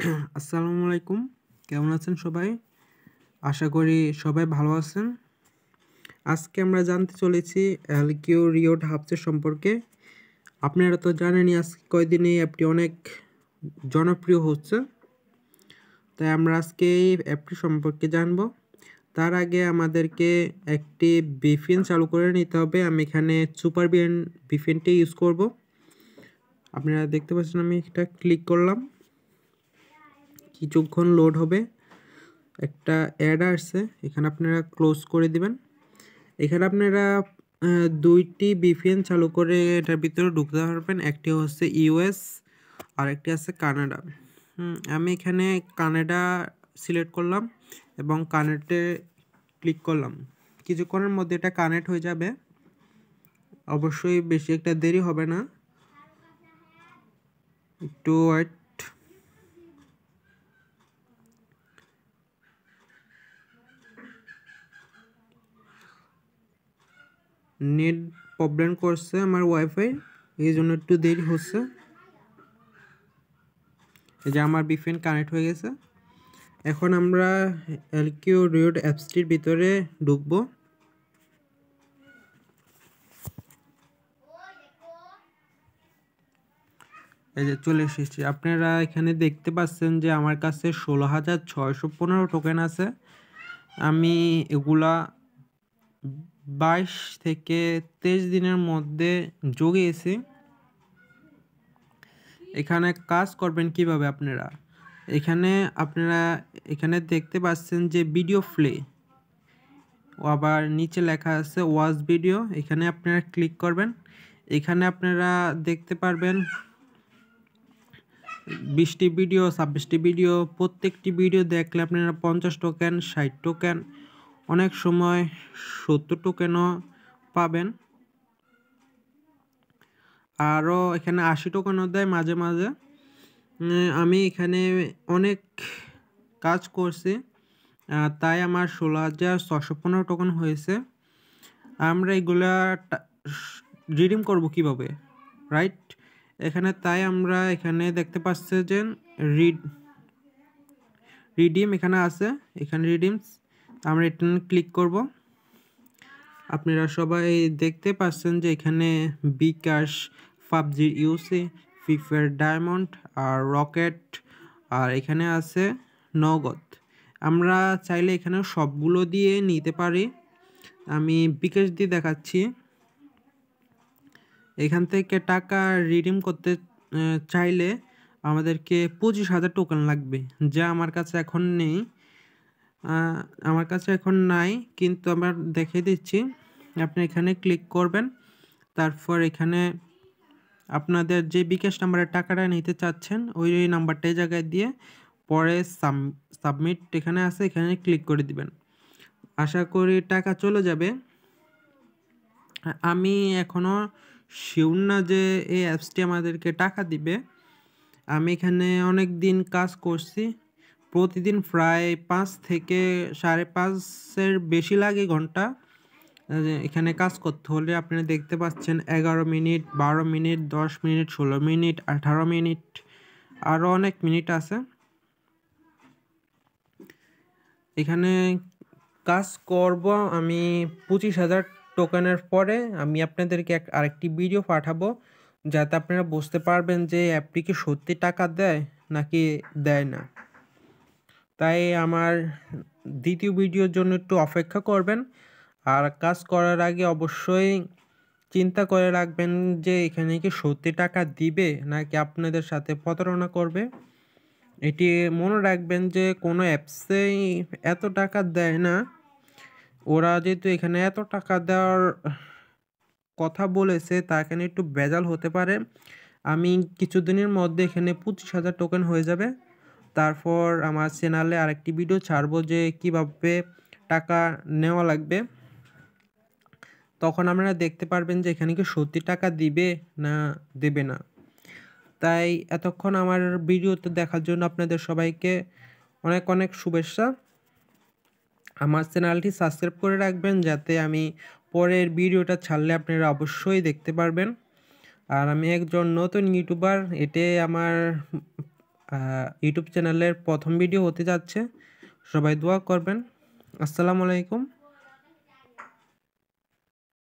আসসালামু আলাইকুম। কেমন আছেন সবাই? আশা করি সবাই ভালো আছেন। আজকে আমরা জানতে চলেছি LQ রিওড হাবসের সম্পর্কে। আপনারা তো জানেনই আজকে কয়দিনে এই অ্যাপটি অনেক জনপ্রিয় হচ্ছে। তাই আমরা আজকে এই অ্যাপটি সম্পর্কে জানব। তার আগে আমাদেরকে একটি VPN চালু করে নিতে হবে। আমি এখানে সুপার VPNটি ইউজ করব। আপনারা দেখতে পাচ্ছেন আমি এটা ক্লিক করলাম। কিছুক্ষণ লোড হবে। একটা অ্যাড আসছে, এখানে আপনারা ক্লোজ করে দিবেন। এখানে আপনারা দুইটি VPN চালু করে এটার ভিতরে ঢুকতে পারবেন। একটি হচ্ছে US আর একটি আছে কানাডা। আমি এখানে কানাডা সিলেক্ট করলাম এবং কানেক্টে ক্লিক করলাম। কিছুক্ষণের মধ্যে এটা কানেক্ট হয়ে যাবে। অবশ্যই বেশি একটা দেরি হবে না, একটু ওয়েট। নেট প্রবলেম করছে আমার ওয়াইফাই, এই জন্য একটু দেরি হচ্ছে। এই যে আমার VPN কানেক্ট হয়ে গেছে। এখন আমরা LQ রিওড অ্যাপসটির ভিতরে ঢুকবো। এই যে চলে এসেছি। আপনারা এখানে দেখতে পাচ্ছেন যে আমার কাছে 16,615 টোকেন আছে। আমি এগুলা 22 থেকে 23 দিনের মধ্যে জুগিয়েছি। এখানে কাজ করবেন কিভাবে আপনারা? এখানে দেখতে পাচ্ছেন যে ভিডিও প্লে, আবার নিচে লেখা আছে ওয়াচ ভিডিও। এখানে আপনারা ক্লিক করবেন। এখানে আপনারা দেখতে পারবেন 20টি ভিডিও, 26টি ভিডিও। প্রত্যেকটি ভিডিও দেখলে আপনারা 50 টোকেন, 60 টোকেন, অনেক সময় 70 টোকেনও পাবেন। আরও এখানে 80 টোকেনও দেয় মাঝে মাঝে। আমি এখানে অনেক কাজ করছি, তাই আমার 16,615 টোকেন হয়েছে। আমরা এগুলা রিডিম করব কিভাবে, রাইট? তাই আমরা এখানে দেখতে পাচ্ছি যে রিডিম এখানে আছে, এখানে রিডিমস। আমরা এটা ক্লিক করব। আপনারা সবাই দেখতে পাচ্ছেন যে এখানে বিকাশ, পাবজি ইউসি, ফ্রি ফায়ার ডায়মন্ড আর রকেট, আর এখানে আছে নগদ। আমরা চাইলে এখানে সবগুলো দিয়ে নিতে পারি। আমি বিকাশ দিয়ে দেখাচ্ছি। এখান থেকে টাকা রিডিম করতে চাইলে আমাদেরকে 25,000 টোকেন লাগবে, যা আমার কাছে এখন নেই। আমার কাছে এখন নাই, কিন্তু আমরা দেখিয়ে দিচ্ছি। আপনি এখানে ক্লিক করবেন, তারপর এখানে আপনাদের যে বিকাশ নাম্বারের টাকাটা নিতে চাচ্ছেন ওই নাম্বারটা এই জায়গায় দিয়ে পরে সাবমিট এখানে আছে, এখানে ক্লিক করে দিবেন। আশা করি টাকা চলে যাবে। আমি এখনও শিওর না যে এই অ্যাপসটি আমাদেরকে টাকা দিবে। আমি এখানে অনেক দিন কাজ করছি, প্রতিদিন প্রায় 5 থেকে 5.5-এর বেশি লাগে ঘন্টা এখানে কাজ করতে হলে। আপনারা দেখতে পাচ্ছেন 11 minute, 12 minute, 10 minute, 16 minute, 18 minute, আরও অনেক মিনিট আছে। এখানে কাজ করব আমি 25,000 টোকেনের পরে। আমি আপনাদেরকে আরেকটি ভিডিও পাঠাবো, যাতে আপনারা বুঝতে পারবেন যে অ্যাপটি কি সত্যি টাকা দেয় নাকি দেয় না। তাই আমার দ্বিতীয় ভিডিওর জন্য একটু অপেক্ষা করবেন। আর কাজ করার আগে অবশ্যই চিন্তা করে রাখবেন যে এখানে কি সত্যি টাকা দিবে নাকি আপনাদের সাথে প্রতারণা করবে। এটি মনে রাখবেন যে কোনো অ্যাপসেই এত টাকা দেয় না। ওরা যেহেতু এখানে এত টাকা দেওয়ার কথা বলেছে, তা এখানে একটু ভেজাল হতে পারে। আমি কিছুদিনের মধ্যে এখানে 25,000 টোকেন হয়ে যাবে। তারপর আমার চ্যানেলে আরেকটি ভিডিও ছাড়বো যে কিভাবে টাকা নেওয়া লাগবে। তখন আপনারা দেখতে পারবেন যে এখানে কি সত্যি টাকা দিবে না দেবে না। তাই এতক্ষণ আমার ভিডিওতে দেখার জন্য আপনাদের সবাইকে অনেক অনেক শুভেচ্ছা। আমার চ্যানেলটি সাবস্ক্রাইব করে রাখবেন, যাতে আমি পরের ভিডিওটা ছাড়লে আপনারা অবশ্যই দেখতে পারবেন। আর আমি একজন নতুন ইউটিউবার, এতে আমার ইউটিউব চ্যানেলের প্রথম ভিডিও হতে যাচ্ছে। সবাই দোয়া করবেন। আসসালামু আলাইকুম।